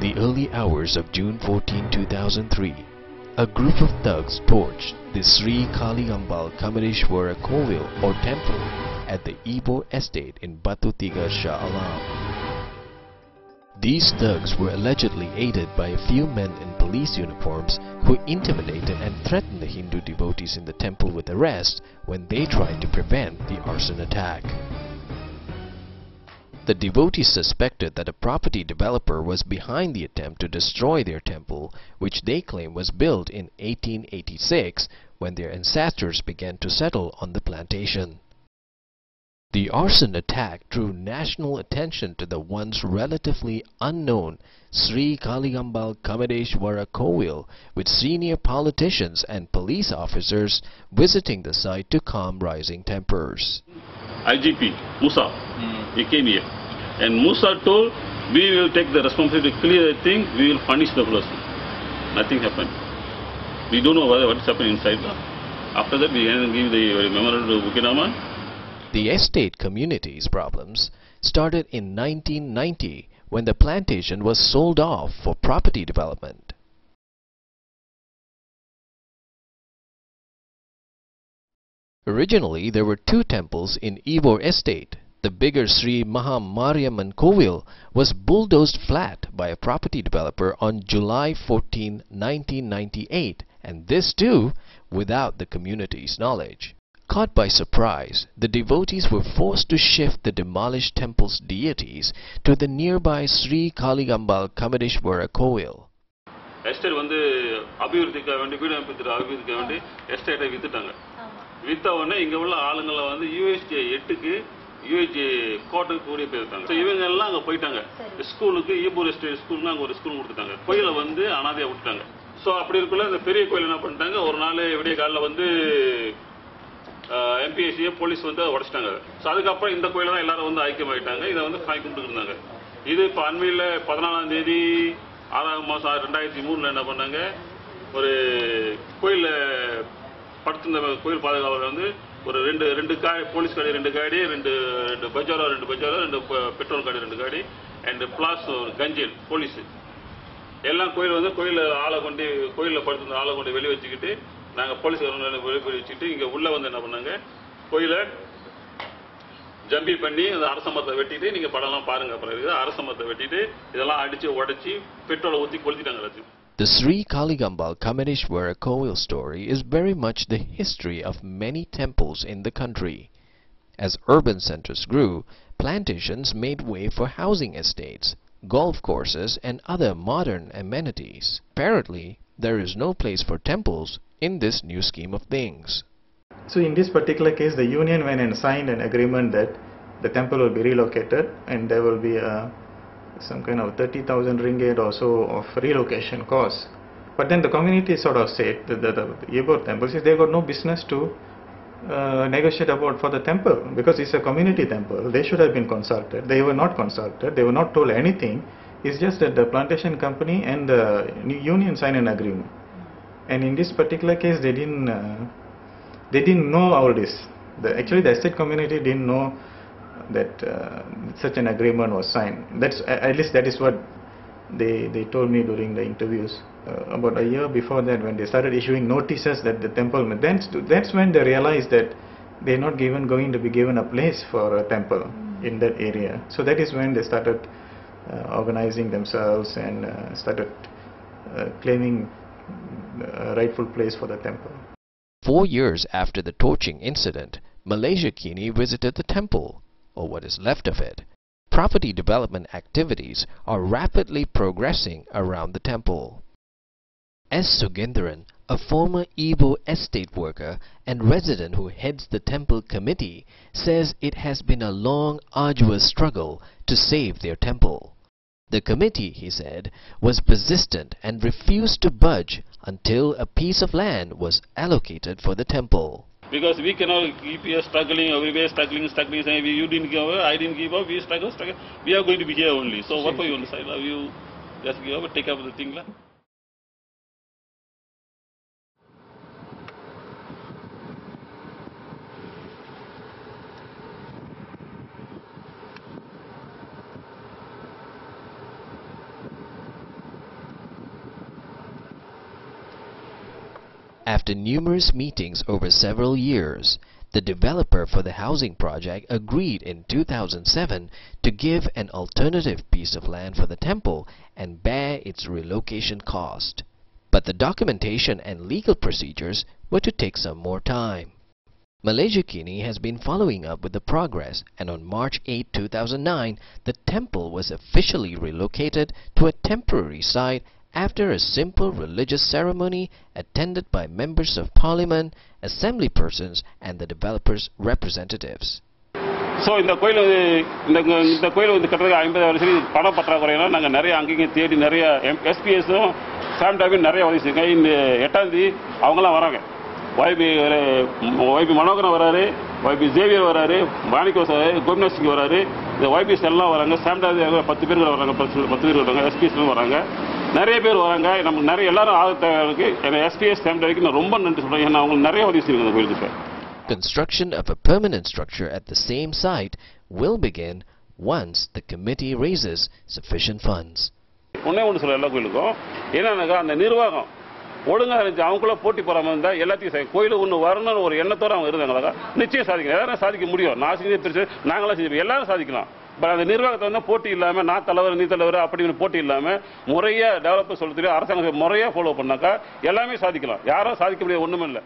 the early hours of June 14, 2003, a group of thugs torched the Sri Kaliyambal Kamareshwara Kovil or temple at the Ebor estate in Batu Tiga Shah Alam. These thugs were allegedly aided by a few men in police uniforms who intimidated and threatened the Hindu devotees in the temple with arrest when they tried to prevent the arson attack. The devotees suspected that a property developer was behind the attempt to destroy their temple, which they claim was built in 1886 when their ancestors began to settle on the plantation. The arson attack drew national attention to the once relatively unknown Sri Kaliyambal Kamareshwara Kovil, with senior politicians and police officers visiting the site to calm rising tempers. IGP Musa, he came here, and Musa told, we will take the responsibility to clear the thing, we will punish the person. Nothing happened. We don't know what is happening inside. After that, we give the memorandum to Bukit Rahman. The estate community's problems started in 1990 when the plantation was sold off for property development. Originally, there were two temples in Ebor estate. The bigger Sri Mahamariamman Kovil was bulldozed flat by a property developer on July 14, 1998, and this too without the community's knowledge. Caught by surprise, the devotees were forced to shift the demolished temple's deities to the nearby Sri Kaliyambal Kamareshwara Kovil. Estate வந்து அபிவிருத்திக்காக வேண்டி வீடு அமைப்பதற்கு அபிவிருத்திக்காக வேண்டி எஸ்டேட்டை வித்துட்டாங்க. வித்த உடனே இங்க உள்ள ஆளுங்களை வந்து USJ 8க்கு USJ கோர்ட்டுக்கு கூடிய போயிருக்காங்க. இவங்க எல்லாம் அங்க போயிட்டாங்க. ஸ்கூலுக்கு ஈபூர் எஸ்டேட் ஸ்கூல்னு அங்க ஒரு ஸ்கூல் கொடுத்துட்டாங்க. கோயிலை வந்து அனாதையா விட்டுட்டாங்க. ஸோ அப்படி இருக்குள்ள இந்த பெரிய கோயில் என்ன பண்ணிட்டாங்க, ஒரு நாள் விடிய காலைல வந்து MPSC போலீஸ் வந்து உடைச்சிட்டாங்க. ஸோ அதுக்கப்புறம் இந்த கோயில தான் எல்லாரும் வந்து ஐக்கியமாயிட்டாங்க. இதை வந்து சாமி கும்பிட்டு இருந்தாங்க. இது இப்போ அண்மையில் 14ஆம் தேதி 6ஆம் மாதம் 2003 என்ன பண்ணாங்க, ஒரு கோயிலில் படுத்திருந்த கோயில் பாதுகாவலர் வந்து ஒரு ரெண்டு காடி, போலீஸ் காடி 2 காடி, ரெண்டு பஜாரோ 2 பெட்ரோல் காடி 2 காடி அண்ட் பிளாஸ் ஒரு கஞ்சல் போலீஸ் எல்லாம் கோயில் வந்து ஆளை கொண்டு கோயிலில் படுத்திருந்த ஆளை கொண்டு வெளியே வச்சுக்கிட்டு நாங்கள் போலீஸ்காரங்க வெளியே வச்சுக்கிட்டு இங்கே உள்ள வந்து என்ன பண்ணாங்க, கோயிலை ஜம்பி பண்ணி அந்த அரச மரத்தை வெட்டிட்டு நீங்கள் படம்லாம் பாருங்க. அப்புறம் இருக்குது அரச மரத்தை வெட்டிட்டு இதெல்லாம் அடிச்சு உடைச்சி பெட்ரோலை ஊற்றி கொளுத்திட்டாங்க எல்லாத்தையும். The Sri Kaliyambal Kamareshwara Kovil story is very much the history of many temples in the country. As urban centers grew, plantations made way for housing estates, golf courses and other modern amenities. Apparently, there is no place for temples in this new scheme of things. So in this particular case, the union went and signed an agreement that the temple will be relocated and there will be some kind of 30,000 ringgit or so of relocation cost. But then the community sort of said that the Ebor temple says they got no business to negotiate about for the temple because it's a community temple. They should have been consulted. They were not consulted. They were not told anything. It's just that the plantation company and the union signed an agreement. And in this particular case, they didn't know all this. Actually, the estate community didn't know that such an agreement was signed. That's at least that is what they told me during the interviews. About a year before that, when they started issuing notices that the temple, that's when they realized that they're not going to be given a place for a temple in that area. So that is when they started organizing themselves and started claiming a rightful place for the temple. 4 years after the torching incident, Malaysia Kini visited the temple, or what is left of it. Property development activities are rapidly progressing around the temple. S. Sugendran, a former Ebor estate worker and resident who heads the temple committee, says it has been a long, arduous struggle to save their temple. The committee, he said, was persistent and refused to budge until a piece of land was allocated for the temple. Because we cannot keep here struggling, everywhere struggling, saying you didn't give up, I didn't give up, we struggle. We are going to be here only. So what for you on the side? You just give up, take up the thing. After numerous meetings over several years, the developer for the housing project agreed in 2007 to give an alternative piece of land for the temple and bear its relocation cost. But the documentation and legal procedures were to take some more time. Malaysia Kini has been following up with the progress, and on March 8, 2009, the temple was officially relocated to a temporary site after a simple religious ceremony attended by members of parliament, assembly persons and the developers' representatives. So இந்த கோயில் கட்டுறதுக்கு 50 வருஷம் பண பற்றாக்குறைனா நாங்கள் நிறைய அங்கேயும் தேடி நிறைய எஸ்பிஎஸும் சாம்டாவும் நிறைய உதவி செய்யுங்க. இந்த 8ஆம் தேதி அவங்களாம் வராங்க. YB மனோகரன் வராரு, YB ஜேவியர் வராரு, மாணிக்க வராரு, கோபிநாத் சிங் வராரு, இந்த YBs எல்லாம் வராங்க. சாம்டாவி 10 பேர் வராங்க, 10 பேர் வராங்க, எஸ்பிஎஸ்லும் வராங்க, நிறைய பேர் வராங்க. நமக்கு நிறைய எல்லாரும் ஆதரவு எனக்கு எஸ்பிஎஸ் சாம்டாவிக்கு நான் ரொம்ப நன்றி சொல்றேன். ஏன்னா அவங்க நிறைய உதவி செய்யுங்க இந்த கோயிலுக்கு. Construction of a permanent structure at the same site will begin once the committee raises sufficient funds. ஒன்று சொல்ல எல்லா கோயிலுக்கும் என்னன்னாக்கா அந்த நிர்வாகம் ஒழுங்காக இருந்துச்சு. அவங்கள போட்டி போறாமல் இருந்தால் எல்லாத்தையும் கோயிலுக்கு ஒன்று வரணும்னு ஒரு எண்ணத்தோடு அவங்க இருந்தாங்களாக்கா நிச்சயம் சாதிக்கலாம். எல்லாரும் சாதிக்க முடியும். நான் செஞ்சு பெருசு நாங்களாம் செஞ்சு எல்லாரும் சாதிக்கலாம். பட் அந்த நிர்வாகத்தை வந்து போட்டி இல்லாமல் நான் தலைவர் நீ தலைவர் அப்படின்னு போட்டி இல்லாமல் முறையாக டெவலப் சொல்ல அரசாங்கம் முறையாக ஃபாலோ பண்ணாக்கா எல்லாமே சாதிக்கலாம். யாரும் சாதிக்க முடியாது ஒன்றுமே இல்லை.